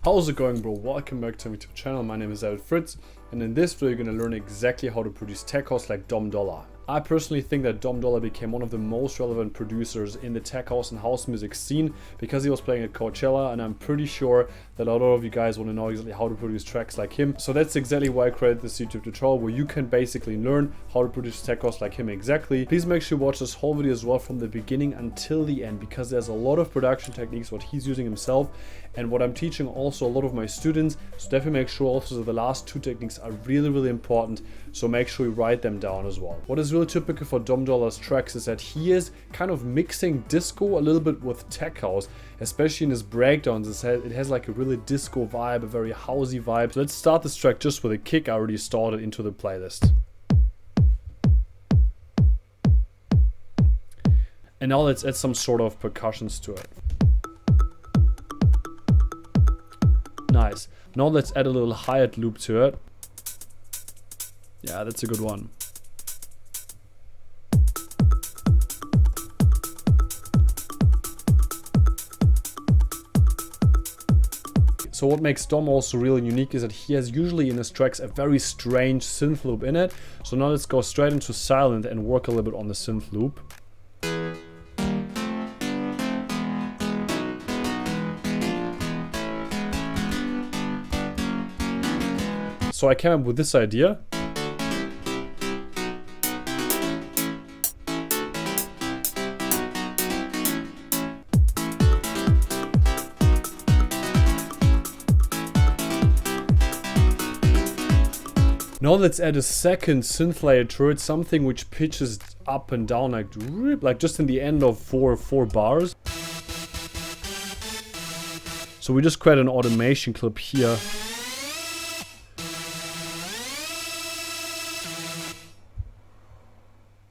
How's it going, bro? Welcome back to my YouTube channel. My name is Fritz, and in this video you're gonna learn exactly how to produce tech house like Dolla. I personally think that Dolla became one of the most relevant producers in the tech house and house music scene because he was playing at Coachella, and I'm pretty sure that a lot of you guys want to know exactly how to produce tracks like him. So that's exactly why I created this YouTube tutorial where you can basically learn how to produce tech house like him exactly. Please make sure you watch this whole video as well from the beginning until the end, because there's a lot of production techniques what he's using himself and what I'm teaching also a lot of my students. So definitely make sure also that the last two techniques are really important, so make sure you write them down as well. What is really typical for Dolla's tracks is that he is kind of mixing disco a little bit with tech house, especially in his breakdowns. It has like a really disco vibe, a very housey vibe. So let's start this track just with a kick I already started into the playlist. And now let's add some sort of percussions to it. Nice. Now let's add a little hi-hat loop to it. Yeah, that's a good one. So what makes Dom also really unique is that he has usually in his tracks a very strange synth loop in it. So now let's go straight into silent and work a little bit on the synth loop. So I came up with this idea. Now let's add a second synth layer to it, something which pitches up and down like just in the end of four bars. So we just create an automation clip here.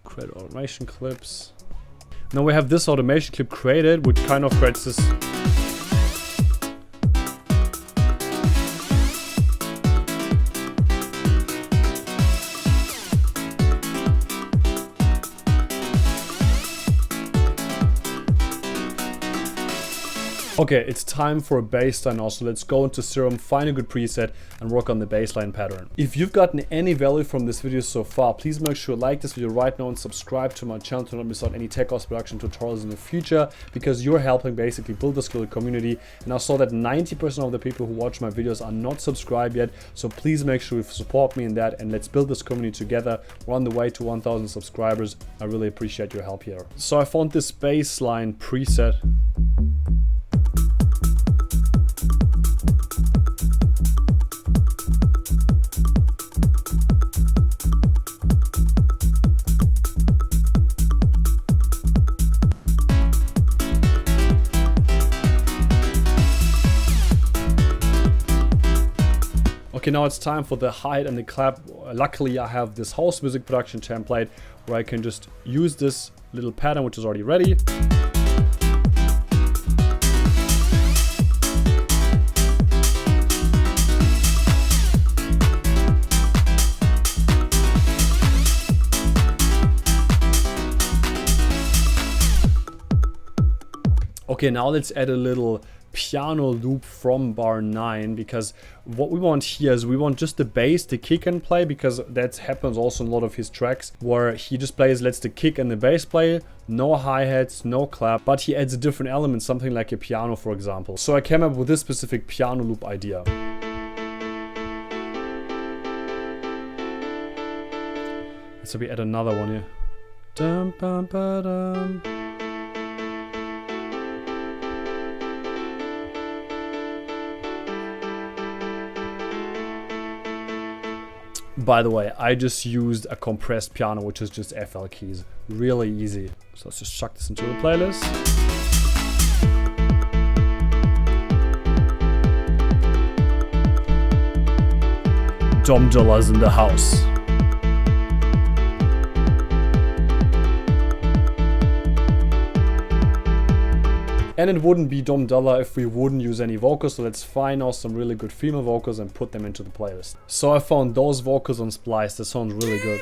Create automation clips. Now we have this automation clip created, which kind of creates this. Okay, it's time for a bass line now, so let's go into Serum, find a good preset, and work on the bass line pattern. If you've gotten any value from this video so far, please make sure to like this video right now and subscribe to my channel to not miss out any tech house production tutorials in the future, because you're helping basically build this little community. And I saw that 90% of the people who watch my videos are not subscribed yet, so please make sure you support me in that and let's build this community together. We're on the way to 1,000 subscribers. I really appreciate your help here. So I found this bass line preset. Okay, now it's time for the hi-hat and the clap. Luckily, I have this house music production template where I can just use this little pattern, which is already ready. Okay, now let's add a little piano loop from bar 9, because what we want here is we want just the bass, the kick and play, because that happens also in a lot of his tracks where he just lets the kick and the bass play, no hi-hats, no clap, but he adds a different element, something like a piano for example. So I came up with this specific piano loop idea. So we add another one here. Dum, bum, ba, dum. By the way, I just used a compressed piano, which is just FL keys. Really easy. So let's just chuck this into the playlist. Dolla's in the house. And it wouldn't be Dolla if we wouldn't use any vocals, so let's find now some really good female vocals and put them into the playlist. So I found those vocals on Splice, that sounds really good.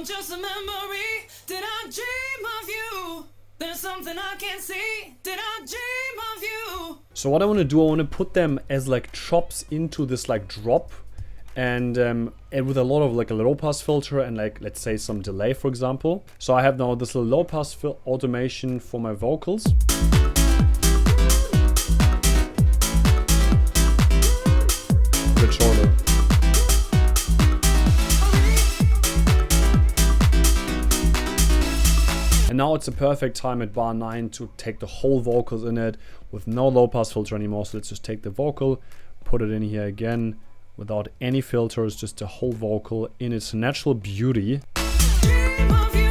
Just a memory, did I dream of you? There's something I can't see. Did I dream of you? So what I want to do, I want to put them as like chops into this like drop, and with a lot of like a low pass filter and like, let's say, some delay, for example. So I have now this little low pass automation for my vocals. A bit shorter. And now it's a perfect time at bar 9 to take the whole vocals in it with no low pass filter anymore. So let's just take the vocal, put it in here again without any filters, just the whole vocal in its natural beauty. Dream of you,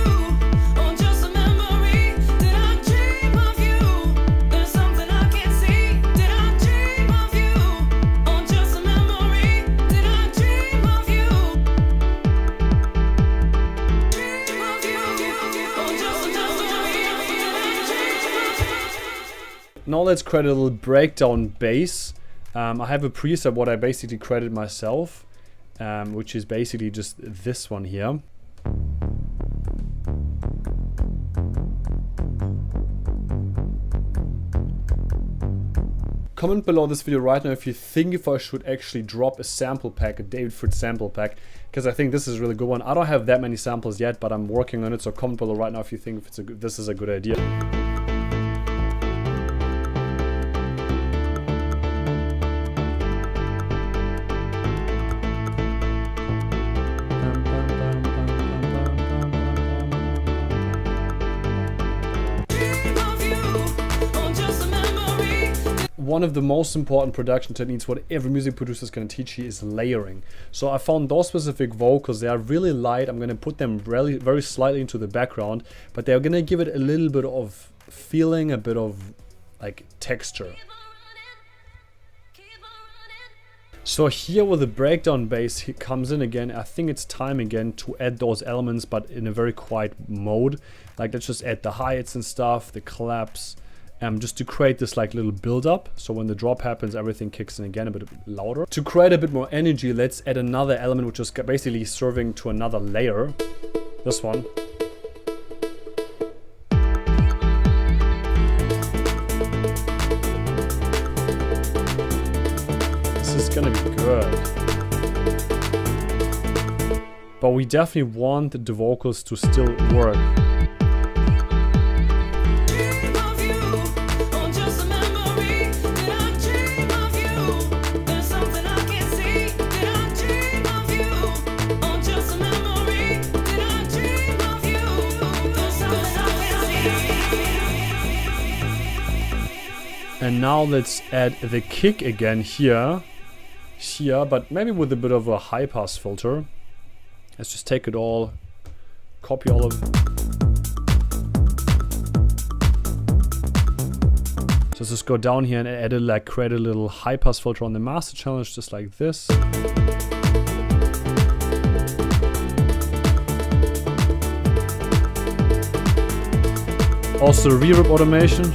or just a memory. Did I dream of you? There's something I can't see. Did I dream of you? Or just a memory. Did I dream of you? Dream of you, or just a memory. Did I dream of you? Now let's create a little breakdown bass. I have a preset what I basically created myself, which is basically just this one here. Comment below this video right now if you think if I should actually drop a sample pack, a David Fritz sample pack, because I think this is a really good one. I don't have that many samples yet, but I'm working on it, so comment below right now if you think if this is a good idea. One of the most important production techniques what every music producer is going to teach you is layering. So I found those specific vocals, they are really light. I'm going to put them really, very slightly into the background, but they're going to give it a little bit of feeling, a bit of like texture. So here where the breakdown bass comes in again, I think it's time again to add those elements, but in a very quiet mode. Like let's just add the hi-hats and stuff, the claps. Just to create this like little build up, so when the drop happens everything kicks in again a bit louder. To create a bit more energy, let's add another element which is basically serving to another layer. This one. This is gonna be good. But we definitely want the vocals to still work. And now let's add the kick again here, but maybe with a bit of a high pass filter. Let's just take it all, copy all of it. So let's just go down here and add it, like create a little high pass filter on the master channel, just like this. Also reverb automation.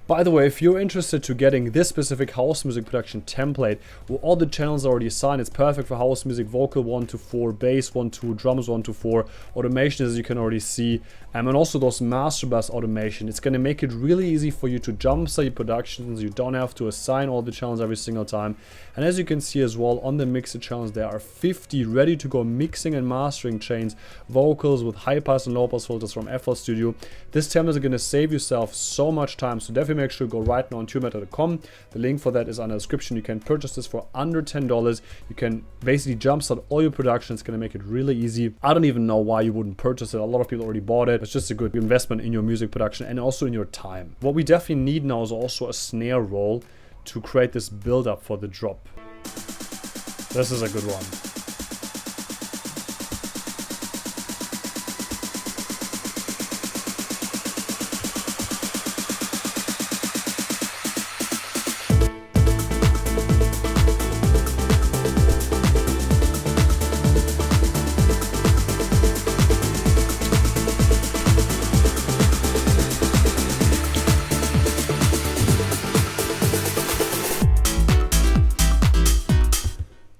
By the way, if you're interested to getting this specific house music production template, where all the channels are already assigned, it's perfect for house music, vocal 1 to 4, bass 1 to, drums 1 to 4, automation as you can already see, and also those master bus automation. It's going to make it really easy for you to jumpstart your productions. You don't have to assign all the channels every single time. And as you can see as well, on the mixer channels there are 50 ready to go mixing and mastering chains, vocals with high pass and low pass filters from FL Studio. This template is going to save yourself so much time, so definitely make sure to go right now on TubeMatter.com. The link for that is on the description. You can purchase this for under $10. You can basically jumpstart all your production. It's going to make it really easy. I don't even know why you wouldn't purchase it. A lot of people already bought it. It's just a good investment in your music production and also in your time. What we definitely need now is also a snare roll to create this build up for the drop. This is a good one.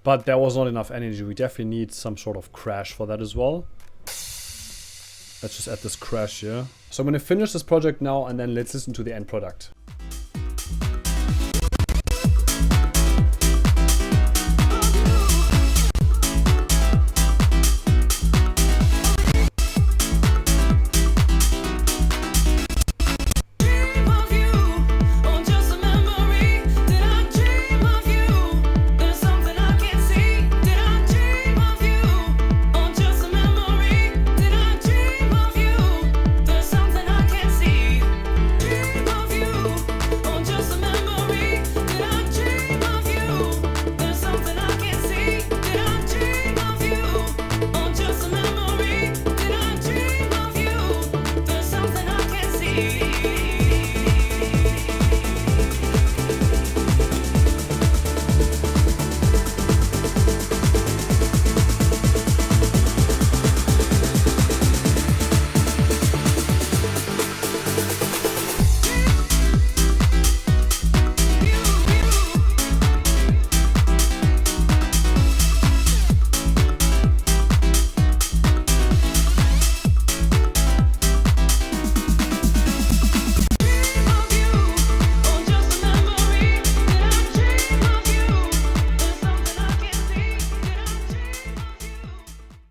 But there was not enough energy. We definitely need some sort of crash for that as well. Let's just add this crash here. So I'm going to finish this project now, and then let's listen to the end product. Dream of you, or just a memory. Did I dream of you? There's something I can't see. Did I dream of you, or just a memory? Did I dream of you? There's something I can't see. Dream of you, or just a memory. Did I dream of you? There's something I can't see. Did I dream of you, or just a memory? Did I dream of you? There's something I can't see.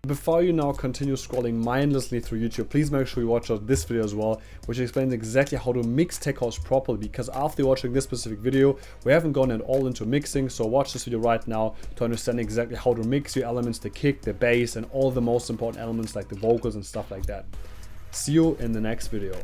Before you now continue scrolling mindlessly through YouTube, please make sure you watch out this video as well, which explains exactly how to mix tech house properly, because after watching this specific video, we haven't gone at all into mixing. So watch this video right now to understand exactly how to mix your elements, the kick, the bass, and all the most important elements like the vocals and stuff like that. See you in the next video.